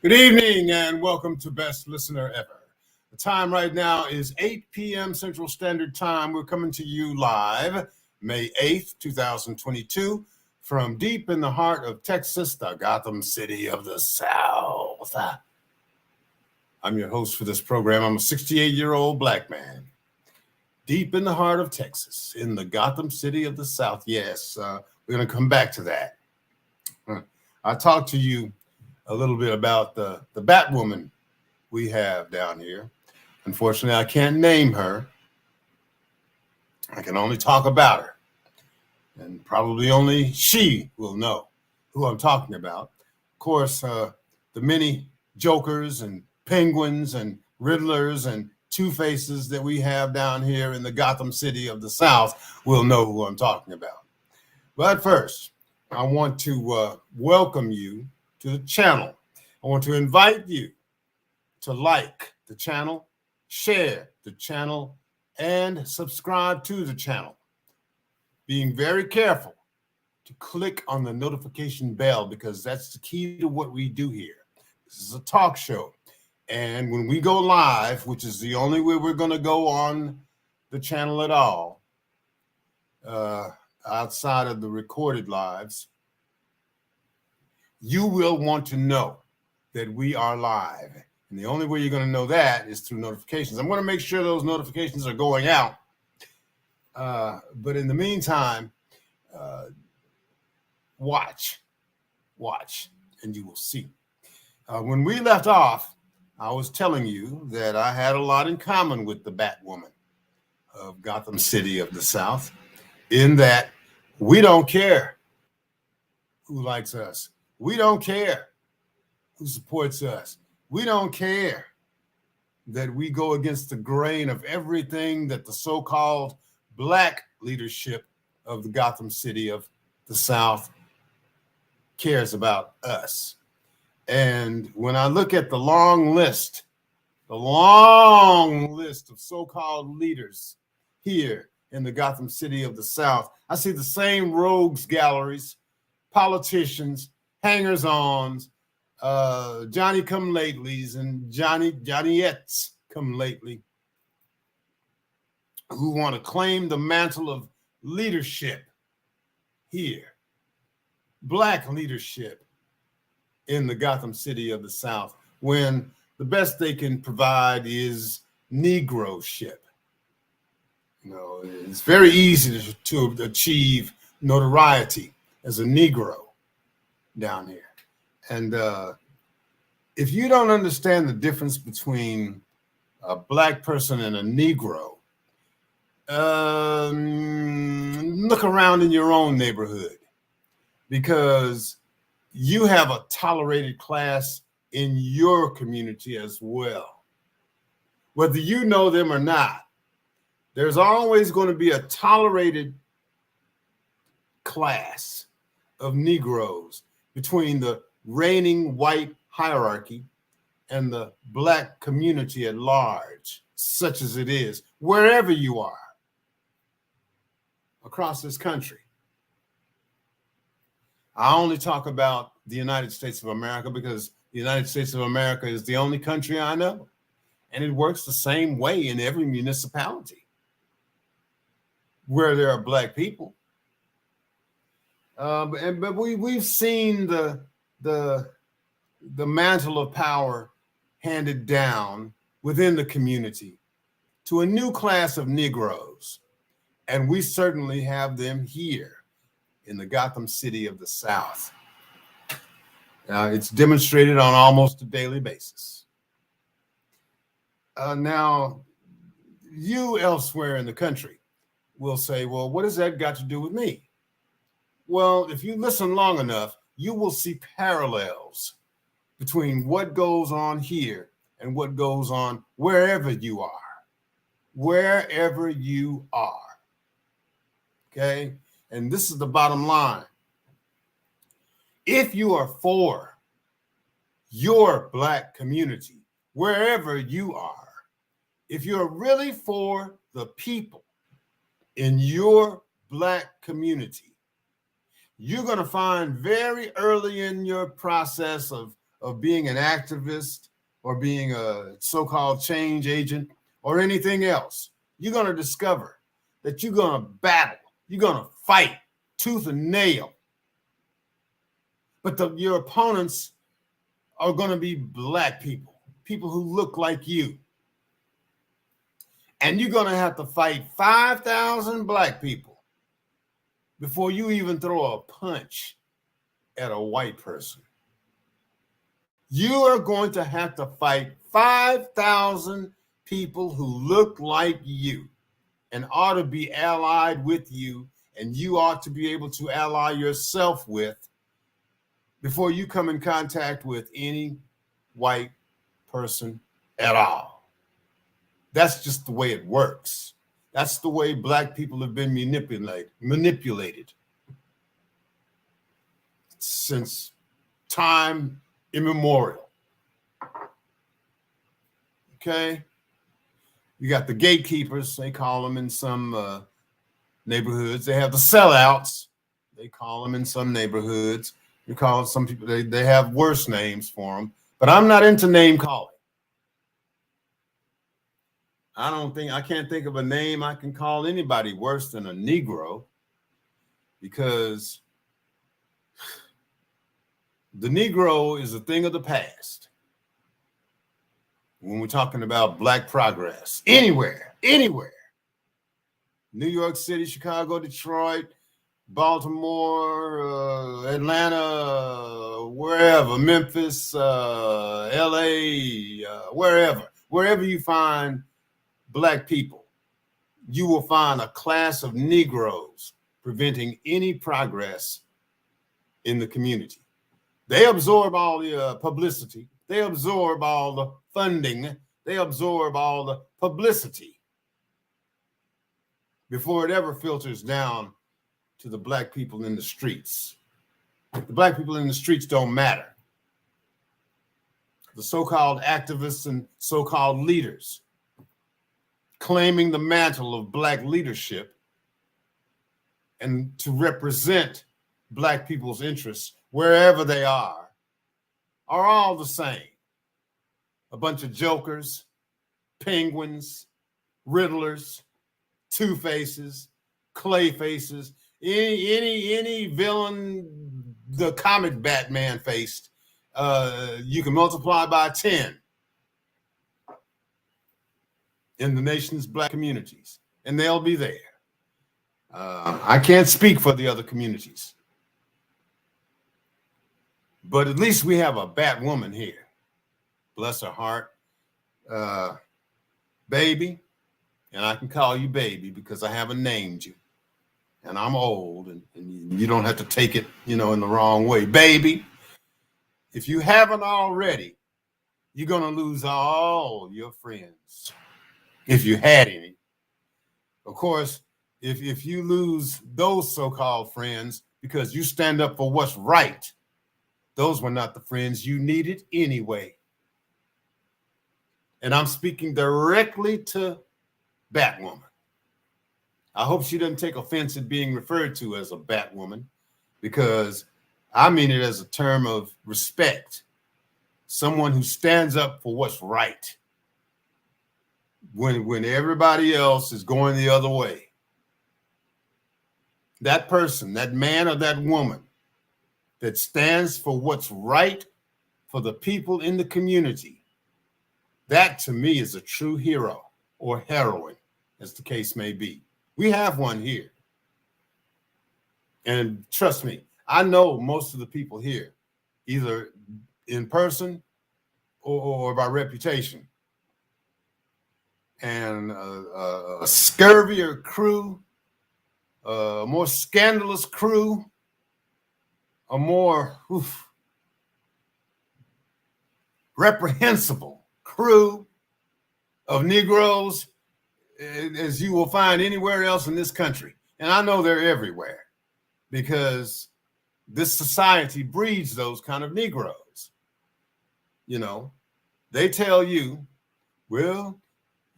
Good evening and welcome to Best Listener Ever. The time right now is 8 p.m. Central Standard Time. We're coming to you live May 8th, 2022 from deep in the heart of Texas, the Gotham City of the South. I'm your host for this program. I'm a 68-year-old black man. Deep in the heart of Texas, in the Gotham City of the South. Yes, we're going to come back to that. I talked to you a little bit about the Batwoman we have down here. Unfortunately, I can't name her. I can only talk about her. And probably only she will know who I'm talking about. Of course, the many Jokers and Penguins and Riddlers and Two-Faces that we have down here in the Gotham City of the South will know who I'm talking about. But first, I want to welcome you to the channel. I want to invite you to like the channel, share the channel, and subscribe to the channel. Being very careful to click on the notification bell because that's the key to what we do here. This is a talk show. And when we go live, which is the only way we're going to go on the channel at all, outside of the recorded lives, you will want to know that we are live. And the only way you're going to know that is through notifications. I'm going to make sure those notifications are going out. But in the meantime, watch, and you will see. When we left off, I was telling you that I had a lot in common with the Batwoman of Gotham City of the South, in that we don't care who likes us. We don't care who supports us. We don't care that we go against the grain of everything that the so-called black leadership of the Gotham City of the South cares about us. And when I look at the long list of so-called leaders here in the Gotham City of the South, I see the same rogues galleries, politicians, hangers-ons, Johnny-come-latelys and Johnny-ettes come lately, who want to claim the mantle of leadership here, black leadership in the Gotham City of the South, when the best they can provide is Negroship. You know, it's very easy to achieve notoriety as a Negro down here. And if you don't understand the difference between a black person and a Negro, look around in your own neighborhood, because you have a tolerated class in your community as well. Whether you know them or not, there's always going to be a tolerated class of Negroes between the reigning white hierarchy and the black community at large, such as it is, wherever you are across this country. I only talk about the United States of America because the United States of America is the only country I know, and it works the same way in every municipality where there are black people. But we've seen the mantle of power handed down within the community to a new class of Negroes. And we certainly have them here in the Gotham City of the South. It's demonstrated on almost a daily basis. Now, you elsewhere in the country will say, well, what has that got to do with me? Well, if you listen long enough, you will see parallels between what goes on here and what goes on wherever you are. Wherever you are. Okay? And this is the bottom line. If you are for your black community, wherever you are, if you're really for the people in your black community, you're going to find very early in your process of of being an activist or being a so-called change agent or anything else, you're going to discover that you're going to battle, you're going to fight tooth and nail. But your opponents are going to be black people, people who look like you. And you're going to have to fight 5,000 black people before you even throw a punch at a white person. You are going to have to fight 5,000 people who look like you and ought to be allied with you, and you ought to be able to ally yourself with before you come in contact with any white person at all. That's just the way it works. That's the way black people have been manipulated since time immemorial. Okay? You got the gatekeepers, they call them in some neighborhoods. They have the sellouts, they call them in some neighborhoods. You call some people, they have worse names for them. But I'm not into name calling. I can't think of a name I can call anybody worse than a Negro, because the Negro is a thing of the past. When we're talking about black progress, anywhere, New York City, Chicago, Detroit, Baltimore, Atlanta, wherever, Memphis, LA, wherever you find black people, you will find a class of Negroes preventing any progress in the community. They absorb all the publicity. They absorb all the funding. They absorb all the publicity before it ever filters down to the black people in the streets. The black people in the streets don't matter. The so-called activists and so-called leaders claiming the mantle of black leadership and to represent black people's interests wherever they are all the same. A bunch of jokers, penguins, riddlers, two-faces, clay faces, any villain the comic Batman faced, you can multiply by 10 in the nation's black communities, and they'll be there. I can't speak for the other communities, but at least we have a Batwoman here. Bless her heart. Baby, and I can call you baby because I haven't named you. And I'm old, and you don't have to take it, in the wrong way. Baby, if you haven't already, you're going to lose all your friends, if you had any. Of course, if you lose those so-called friends because you stand up for what's right, those were not the friends you needed anyway. And I'm speaking directly to Batwoman. I hope she doesn't take offense at being referred to as a Batwoman, because I mean it as a term of respect. Someone who stands up for what's right when everybody else is going the other way. That person, that man or that woman that stands for what's right for the people in the community, that to me is a true hero or heroine, as the case may be. We have one here. And trust me, I know most of the people here, either in person or by reputation. And a scurvier crew, a more scandalous crew, a more reprehensible crew of Negroes as you will find anywhere else in this country. And I know they're everywhere because this society breeds those kind of Negroes. They tell you, well,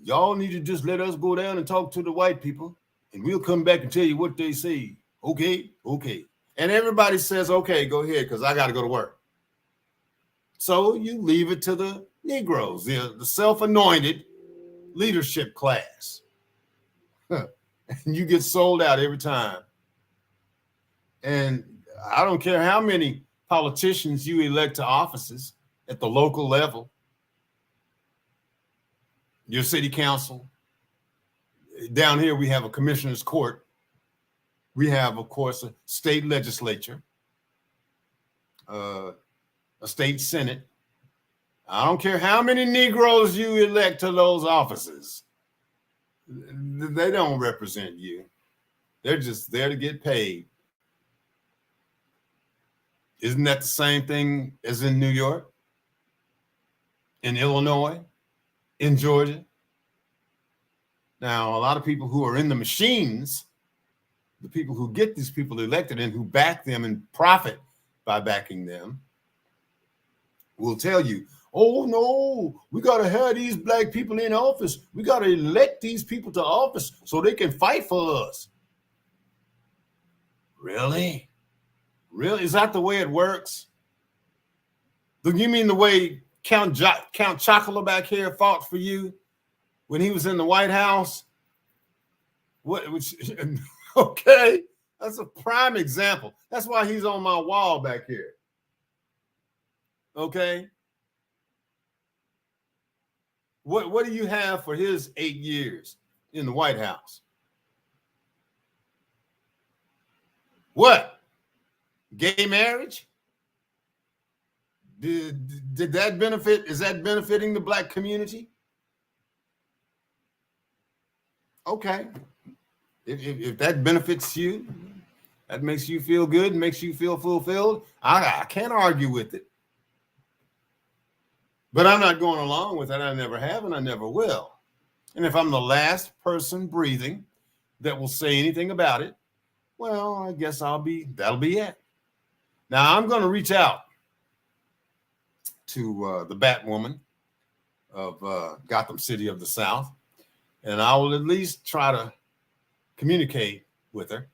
y'all need to just let us go down and talk to the white people and we'll come back and tell you what they say. Okay. And everybody says, okay, go ahead, because I got to go to work. So you leave it to the Negroes, the self-anointed leadership class. And you get sold out every time. And I don't care how many politicians you elect to offices at the local level, your city council. Down here, we have a commissioner's court. We have, of course, a state legislature, a state senate. I don't care how many Negroes you elect to those offices. They don't represent you. They're just there to get paid. Isn't that the same thing as in New York, in Illinois, in Georgia? Now, a lot of people who are in the machines, the people who get these people elected and who back them and profit by backing them, will tell you, oh, no, we got to have these black people in office. We got to elect these people to office so they can fight for us. Really? Really? Is that the way it works? You mean the way Count Chocula back here fought for you when he was in the White House? Okay, that's a prime example. That's why he's on my wall back here. Okay. What do you have for his 8 years in the White House? What? Gay marriage? Did that benefit? Is that benefiting the black community? Okay. If that benefits you, that makes you feel good, makes you feel fulfilled, I can't argue with it. But I'm not going along with it. I never have and I never will. And if I'm the last person breathing that will say anything about it, well, I guess that'll be it. Now, I'm going to reach out to the Batwoman of Gotham City of the South, and I will at least try to communicate with her.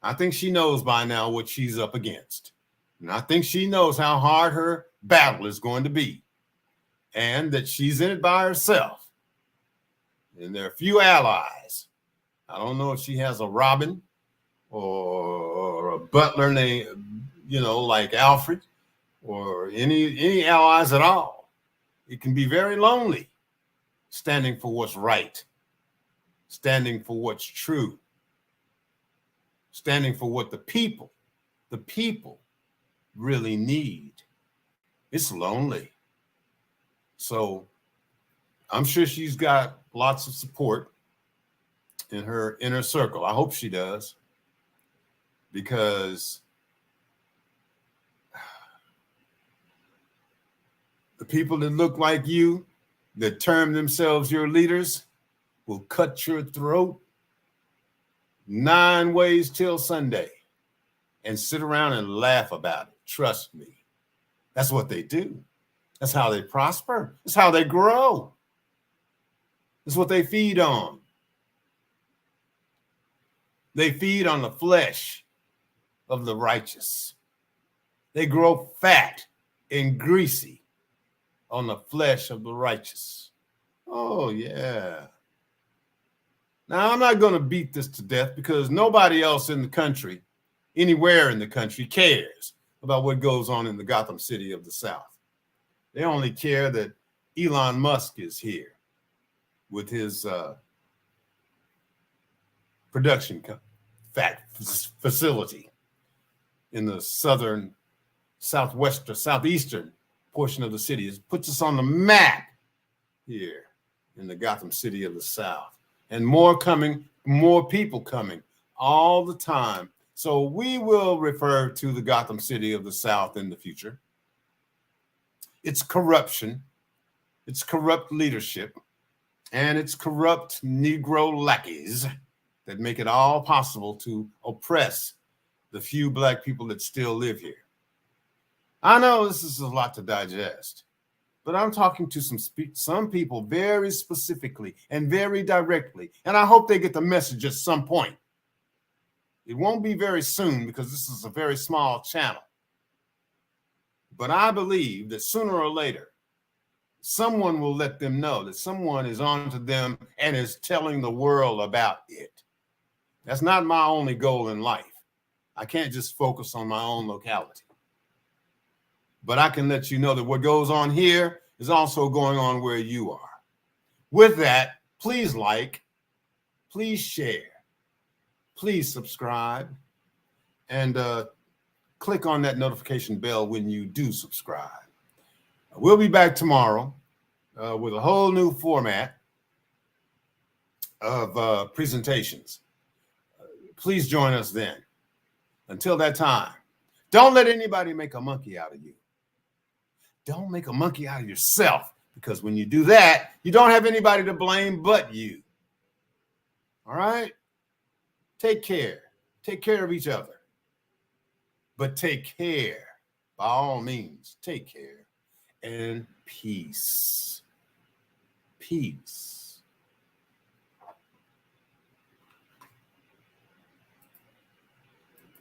I think she knows by now what she's up against. And I think she knows how hard her battle is going to be, and that she's in it by herself. And there are few allies. I don't know if she has a Robin or a butler named, like Alfred, or any allies at all. It can be very lonely standing for what's right, standing for what's true, standing for what the people really need. It's lonely. So I'm sure she's got lots of support in her inner circle. I hope she does, because the people that look like you, that term themselves your leaders, will cut your throat 9 ways till Sunday and sit around and laugh about it. Trust me. That's what they do. That's how they prosper. That's how they grow. That's what they feed on. They feed on the flesh of the righteous. They grow fat and greasy on the flesh of the righteous. Oh, yeah. Now, I'm not going to beat this to death, because nobody else in the country, anywhere in the country, cares about what goes on in the Gotham City of the South. They only care that Elon Musk is here with his production facility in the southeastern portion of the city. It puts us on the map here in the Gotham City of the South. And more coming, more people coming all the time. So we will refer to the Gotham City of the South in the future. It's corruption, it's corrupt leadership, and it's corrupt Negro lackeys that make it all possible to oppress the few black people that still live here. I know this is a lot to digest, but I'm talking to some people very specifically and very directly, and I hope they get the message at some point. It won't be very soon, because this is a very small channel. But I believe that sooner or later, someone will let them know that someone is on to them and is telling the world about it. That's not my only goal in life. I can't just focus on my own locality. But I can let you know that what goes on here is also going on where you are. With that, please like, please share, please subscribe, and click on that notification bell when you do subscribe. We'll be back tomorrow with a whole new format of presentations. Please join us then. Until that time, don't let anybody make a monkey out of you. Don't make a monkey out of yourself, because when you do that, you don't have anybody to blame but you. All right? Take care. Take care of each other. But take care. By all means, take care. And peace. Peace.